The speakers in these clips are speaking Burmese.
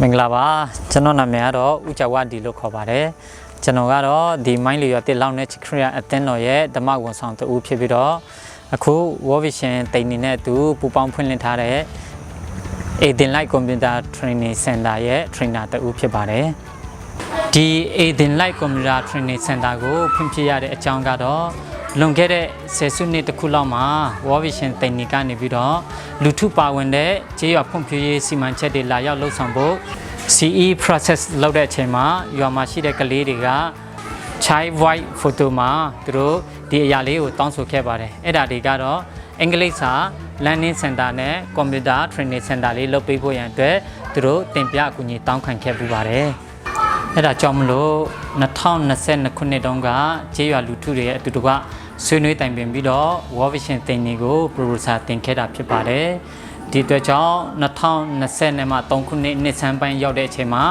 မင်္ဂလာပါကျွန်တော်နာမည်ကတော့ဦးကျော်ဝဒီလို့ခေါ်ပါတယ်ကျွန်တော်ကတော့ဒီမိုင်းလီရွာတစ်လောက်နဲ့ချခရီးအသင်းတော်ရဲ့ဓမ္မဝန်ဆောင်တူဖြစ်ပြီးတော့အခု World Vision တိန်နေနဲ့အတူပူပေါင်းဖွင့်လှစ်ထားတဲ့ Aiden Light Computer Training Center ရဲ့ trainer တူဖြစ်ပါတယ်ဒီ Aiden Light Computer Training Center ကိုဖွင့်ပြရတဲ့အကြောင်းကတော့လွန်ခဲ့တဲ့ဆယ်စုနှစ်တခုလောက်မှာ World Vision တိန်နေကနေပြီးတော့လူထုပါဝင်တဲ့ကျေးရွာဖွံ့ဖြိုးရေးစီမံချက်တွေလာရောက်လှုပ်ဆောင်ဖို့ CE process လုပ်တဲ့အချိန်မှာရွာမှာရှိတဲ့ကလေးတွေက child white photo မှာသူတို့ဒီအရာလေးကိုတောင်းဆိုခဲ့ပါတယ်အဲ့ဒါတွေကတော့အင်္ဂလိပ်စာ learning center နဲ့ computer training center လေးလုပ်ပေးဖို့ရန်အတွက်သူတို့တင်ပြအကူအညီတောင်းခံခဲ့ပူပါတယ်အဲ့ဒါကြောင့်မလို့2022ခုနှစ်တုန်းကကျေးရွာလူထုတွေရဲ့အတူတကွဆွေးနွေးတိုင်ပင်ပြီးတော့ World Vision တင်နေကို proposal တင်ခဲ့တာဖြစ်ပါတယ်ဒီအတွက်ကြောင့်2020နဲ့မှ3ခုနှစ်နှစ်ဆန်းပိုင်းရောက်တဲ့အချိန်မှာ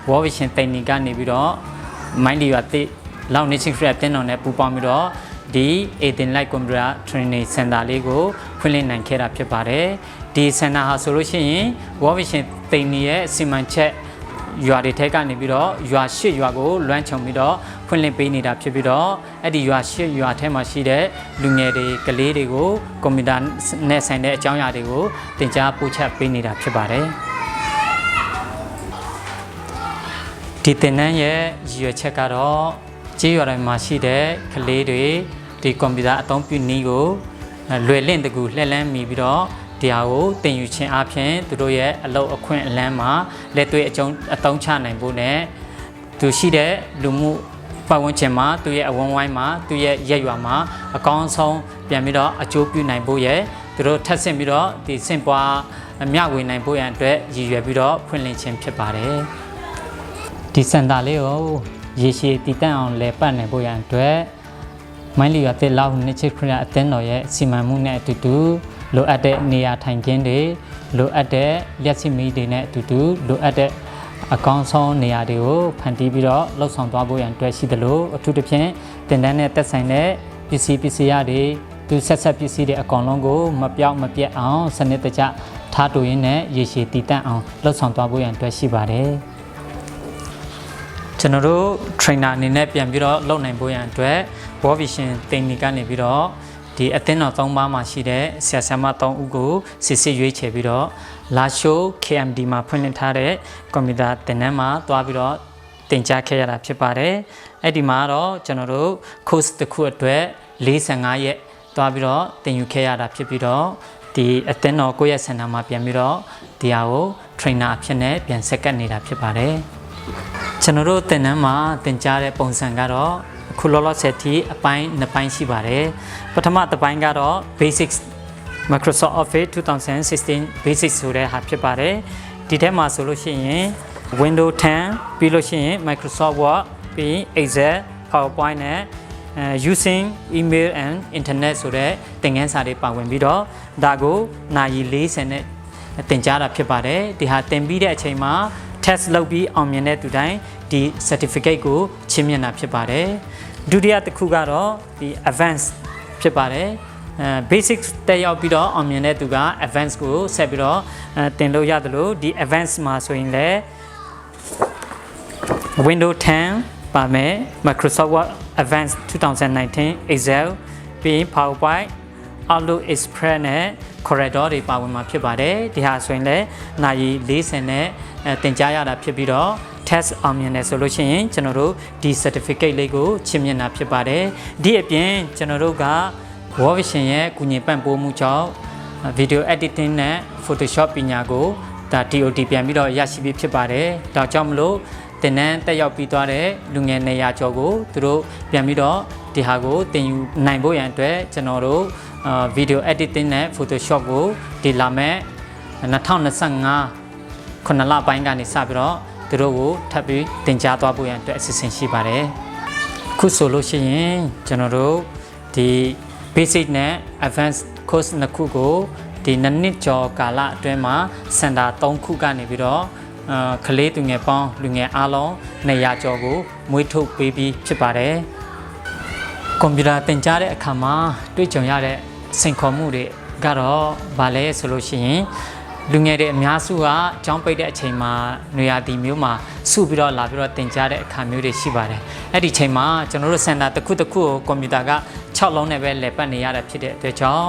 World Vision တင်နေကနေပြီးတော့မိုင်းဒီရွာတိလောက်နေချင်းဖရတင်တော်နဲ့ပူပေါင်းပြီးတော့ဒီ Aiden Light Computer Training Center လေးကိုဖွင့်လှစ်နိုင်ခဲ့တာဖြစ်ပါတယ်ဒီ center ဟာဆိုလို့ရှိရင် World Vision တင်နေရဲ့စီမံချက်ရွာတွေထဲကနေပြီးတော့ရွာ8ရွာကိုလွှမ်းခြုံပြီးတော့ဖွင့်လှစ်ပေးနေတာဖြစ်ပြီးတော့အဲ့ဒီရွာ8ရွာထဲမှာရှိတဲ့လူငယ်တွေကလေးတွေကိုကွန်ပျူတာနဲ့ဆိုင်တဲ့အကြောင်းအရာတွေကိုသင်ကြားပို့ချပေးနေတာဖြစ်ပါတယ်ဒီသင်တန်းရဲ့ရည်ရွယ်ချက်ကတော့ကျေးရွာတိုင်းမှာရှိတဲ့ကလေးတွေဒီကွန်ပျူတာအသုံးပြုနည်းကိုလွယ်လင့်တကူလှည့်လန်းမိပြီးတော့ဒီဟာကိုသင်ယူခြင်းအပြင်သူတို့ရဲ့အလုပ်အခွင့်အလမ်းမှာလက်တွေ့အသုံးချနိုင်ဖို့နဲ့သူရှိတဲ့လူမှုပတ်ဝန်းကျင်မှာသူရဲ့အဝန်းဝိုင်းမှာသူရဲ့ရက်ရွာမှာအကောင်းဆုံးပြန်ပြီးတော့အကျိုးပြုနိုင်ဖို့ရဲ့သူတို့ထပ်ဆင့်ပြီးတော့ဒီစင်ပွားမျှဝေနိုင်ဖို့ရန်အတွက်ရည်ရွယ်ပြီးတော့ဖွင့်လှစ်ခြင်းဖြစ်ပါတယ်ဒီစင်တာလေးကိုရေရှည်တည်တံ့အောင်လဲပတ်နိုင်ဖို့ရန်အတွက်မိုင်းလီရွာတစ်လောက်နှစ်ချစ်ခရီးအသင်းတော်ရဲ့စီမံမှုနဲ့အတူတူလိုအပ်တဲ့နေရာထိုင်ခင်းတွေလိုအပ်တဲ့လျှက်စစ်မီးတွေနဲ့အတူတူလိုအပ်တဲ့အကောင်းဆုံးနေရာတွေကိုဖန်တီးပြီးတော့လှုပ်ဆောင်သွားဖို့ရန်အတွက်ရှိသလိုအထူးသဖြင့်တင်တန်းနဲ့သက်ဆိုင်တဲ့ပစ္စည်းရတွေသူဆက်ပစ္စည်းတွေအကောင်လုံးကိုမပြောင်းမပြတ်အောင်စနစ်တကျထားတူရင်းနဲ့ရေရှည်တည်တံ့အောင်လှုပ်ဆောင်သွားဖို့ရန်အတွက်ရှိပါတယ်ကျွန်တော်တို့ trainer အနေနဲ့ပြန်ပြီးတော့လုပ်နိုင်ဖို့ရန်အတွက် World Vision တင်နေကနေပြီးတော့ဒီအသင်းတော်3ပါးမှာရှိတဲ့ဆရာဆရာမ3ဦးကိုစစ်စစ်ရွေးချယ်ပြီးတော့လာရှိုး KMD မှာဖွင့်လှစ်ထားတဲ့ကွန်ပျူတာသင်တန်းမှာတွားပြီးတော့သင်ကြားခဲ့ရတာဖြစ်ပါတယ်အဲ့ဒီမှာတော့ကျွန်တော်တို့ course တစ်ခုအတွက်45ရက်တွားပြီးတော့သင်ယူခဲ့ရတာဖြစ်ပြီးတော့ဒီအသင်းတော်ကိုယ့်ရဲ့စင်တာမှာပြန်ပြီးတော့ဒီဟာကို trainer အဖြစ်နဲ့ပြန်ဆက်ကပ်နေတာဖြစ်ပါတယ်ကျွန်တော်တို့သင်တန်းမှာသင်ကြားတဲ့ပုံစံကတော့ခုလောလောဆယ်ထိအပိုင်း2ပိုင်းရှိပါတယ်ပထမတစ်ပိုင်းကတော့ Basics Microsoft Office 2016 Basics ဆိုတဲ့ဟာဖြစ်ပါတယ်ဒီထဲမှာဆိုလို့ရှိရင် Windows 10ပြီးလို့ရှိရင် Microsoft Word ပြီး Excel PowerPoint နဲ့using email and internet ဆိုတဲ့သင်ခန်းစာတွေပါဝင်ပြီးတော့ဒါကိုနာရီ40နဲ့သင်ကြားတာဖြစ်ပါတယ်ဒီဟာသင်ပြီးတဲ့အချိန်မှာ test လုပ်ပြီးအောင်မြင်တဲ့သူတိုင်းဒီ certificate ကိုချီးမြှင့်တာဖြစ်ပါတယ်ဒုတိယတစ်ခုကတော့ဒီ advance ဖြစ်ပါတယ်basic တက်ရောက်ပြီးတော့အောင်မြင်တဲ့သူက advance ကိုဆက်ပြီးတော့သင်လို့ရတယ်လို့ဒီ advance မှာဆိုရင်လည်း Windows 10ပါမယ် Microsoft Word Advanced 2019 Excel ပြီး PowerPoint Outlook Express နဲ့ Corridor တွေပါဝင်မှာဖြစ်ပါတယ်ဒီဟာဆိုရင်လည်းနာရီ40နဲ့သင်ကြားရတာဖြစ်ပြီးတော့ test အောင်မြင်တယ်ဆိုလို့ရှိရင်ကျွန်တော်တို့ဒီ certificate လေးကိုချီးမြှင့်တာဖြစ်ပါတယ်ဒီအပြင်ကျွန်တော်တို့က World Vision ရဲ့ကူညီပံ့ပိုးမှုကြောင့် video editing နဲ့ Photoshop ပညာကိုဒါ TOT ပြန်ပြီးတော့ရရှိပြီးဖြစ်ပါတယ်ဒါကြောင့်မလို့သင်တန်းတက်ရောက်ပြီးသွားတဲ့လူငယ်နေရာကျော်ကိုသူတို့ပြန်ပြီးတော့ဒီဟာကိုသင်ယူနိုင်ဖို့ရန်အတွက်ကျွန်တော်တို့video editing နဲ့ Photoshop ကိုဒီလာမဲ့2025ခုနှစ်လပိုင်းကနေစပြီးတော့သူတို့ကိုထပ်ပြီးသင်ကြားသွားဖို့ရန်အတွက်အစီအစဉ်ရှိပါတယ်ခုဆိုလို့ရှိရင်ကျွန်တော်တို့ဒီ basic နဲ့ advanced course နှစ်ခုကိုဒီနှစ်ကျော်ကာလအတွင်းမှာစင်တာ3ခုကနေပြီးတော့ကလေးသူငယ်ပေါင်းလူငယ်အားလုံး200ကျော်ကိုမွေးထုတ်ပေးပြီးဖြစ်ပါတယ်ကွန်ပျူတာသင်ကြားတဲ့အခါမှာတွေ့ကြုံရတဲ့စိန်ခေါ်မှုတွေကတော့ဗာလဲဆိုလို့ရှိရင် လူငယ်တွေအများစုကကျောင်းပိတ်တဲ့အချိန်မှာနေရာဒီမျိုးမှာစုပြီးတော့လာပြီးတော့တင်ကြားတဲ့အခါမျိုးတွေရှိပါတယ်အဲ့ဒီချိန်မှာကျွန်တော်တို့စင်တာတစ်ခုကိုကွန်ပျူတာက6လုံးနဲ့ပဲလည်ပတ်နေရတာဖြစ်တဲ့အတွက်ကြောင့်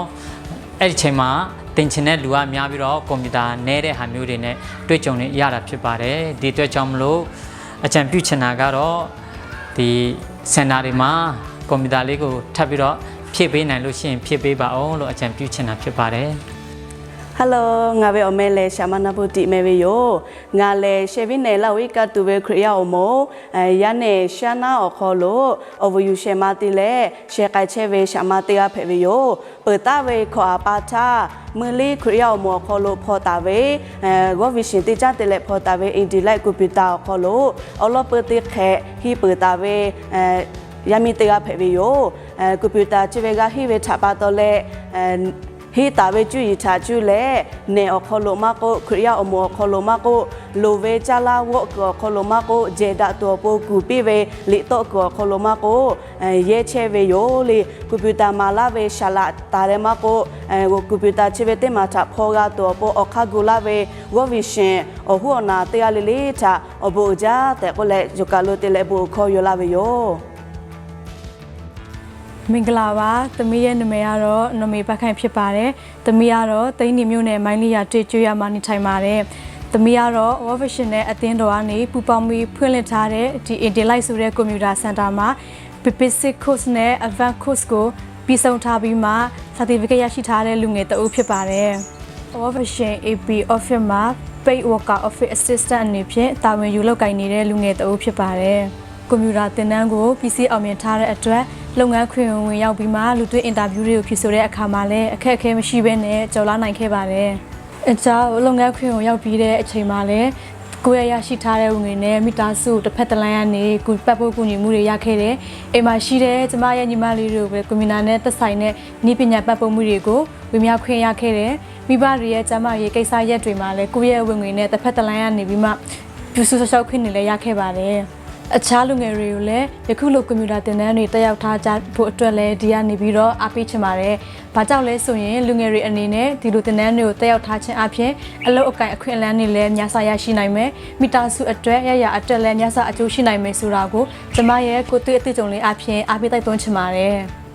အဲ့ဒီချိန်မှာတင်ချင်တဲ့လူကများပြီးတော့ကွန်ပျူတာနဲတဲ့ဟာမျိုးတွေနဲ့တွေ့ကြုံနေရတာဖြစ်ပါတယ်ဒီအတွက်ကြောင့်မလို့အကြံပြုချင်တာကတော့ဒီစင်တာတွေမှာကွန်ပျူတာလေးကိုထပ်ပြီးတော့ဖြည့်ပေးနိုင်လို့ရှိရင်ဖြည့်ပေးပါအောင်လို့အကြံပြုချင်တာဖြစ်ပါတယ်Hello, ngabe omele shamana puti mewe yo. Ngale shevine la wika tuwe kriya omo. Yane shana okolo ovu shemati le shekai cheve shamati apewe yo. Petawe ko apata muli kriya omo okolo potawe. Go vishin tija tele potawe indilai kupita okolo. Olo peti ke hi petawe yamite apewe yo. Kupita chivega hiwe chapatoleဟီတာဝဲကျွီချာကျွလေနေအခလိုမကိုခရိယာအမောခလိုမကိုလိုဝဲချလာဝကခလိုမကိုဂျေဒတ်တော့ပိုကူပိဝဲလီတော့ကခလိုမကိုရဲချဲဝဲယိုလီကွန်ပျူတာမာလာဝဲရှာလာတာရမကိုကွန်ပျူတာချဝဲတဲ့မှာချဖောကတော့ပိုအခါဂူလာဝဲဝဗီရှင်အဟူနာတေရလီလီချအဘူဂျာတဲ့ကိုလေဂျကလိုတေလေဘူခေါ်ယလာဝဲယောမင်္ဂလာပါသမီးရဲ့နာမည်ကတော့နမေပတ်ခိုင်ဖြစ်ပါတယ်သမီးကတော့တိန်းနေမြို့နယ်မိုင်းလီယာတေကျွေးရမှာနေထိုင်ပါတယ်သမီးကတော့ World Vision နဲ့အသင်းတော်ကနေပူပေါင်းပြီးဖွင့်လှစ်ထားတဲ့ဒီ Intellite ဆိုတဲ့ကွန်ပျူတာစင်တာမှာ Basic Course နဲ့ Advanced Course ကိုပြီးဆုံးထားပြီးမှ Certificate ရရှိထားတဲ့လူငယ်တအုပ်ဖြစ်ပါတယ် World Vision AP Office မှာ Paid Worker Office Assistant အနေဖြင့်တာဝန်ယူလုပ်ကိုင်နေတဲ့လူငယ်တအုပ်ဖြစ်ပါတယ်ကွန်ပျူတာသင်တန်းကို PC အောင်မြင်ထားတဲ့အတွက်လုပ်ငန်းခွင်ဝင်ရောက်ပြီးမှလူတွေ့အင်တာဗျူးတွေကိုဖြေဆိုတဲ့အခါမှာလည်းအခက်အခဲမရှိဘဲနဲ့ကြော်လာနိုင်ခဲ့ပါတယ်။အကြောင်းလုပ်ငန်းခွင်ကိုရောက်ပြီးတဲ့အချိန်မှာလည်းကိုယ့်ရရှိထားတဲ့ဝင်ငွေနဲ့မိသားစုတစ်ဖက်တစ်လမ်းကနေကူပတ်ဖို့ကူညီမှုတွေရခဲ့တယ်။အိမ်မှာရှိတဲ့ကျမရဲ့ညီမလေးတို့ပဲကွန်ပျူတာနဲ့သက်ဆိုင်တဲ့နည်းပညာပတ်ဖို့မှုတွေကိုဝင်မြောက်ခွင့်ရခဲ့တယ်။မိဘတွေရဲ့ကျမရဲ့ကိစ္စရက်တွေမှာလည်းကိုယ့်ရဲ့ဝင်ငွေနဲ့တစ်ဖက်တစ်လမ်းကနေပြီးမှပြုစုဆောက်ခွင့်တွေလည်းရခဲ့ပါတယ်။အခြားလူငယ်တွေကိုလည်းယခုလိုကွန်ပျူတာသင်တန်းတွေတက်ရောက်ထားကြဖို့အတွက်လည်းဒီကနေပြီးတော့အားပေးချင်ပါတယ်။ဘာကြောင့်လဲဆိုရင်လူငယ်တွေအနေနဲ့ဒီလိုသင်တန်းတွေကိုတက်ရောက်ထားခြင်းအပြင်အလုပ်အကိုင်အခွင့်အလမ်းတွေလည်းများစွာရရှိနိုင်မယ်။မိသားစုအတွက်ရအတွက်လည်းများစွာအကျိုးရှိနိုင်မယ်ဆိုတာကိုကျမရဲ့ကိုယ်တွေ့အသိအကြုံလေးအပြင်အားပေးတိုက်တွန်းချင်ပါတယ်။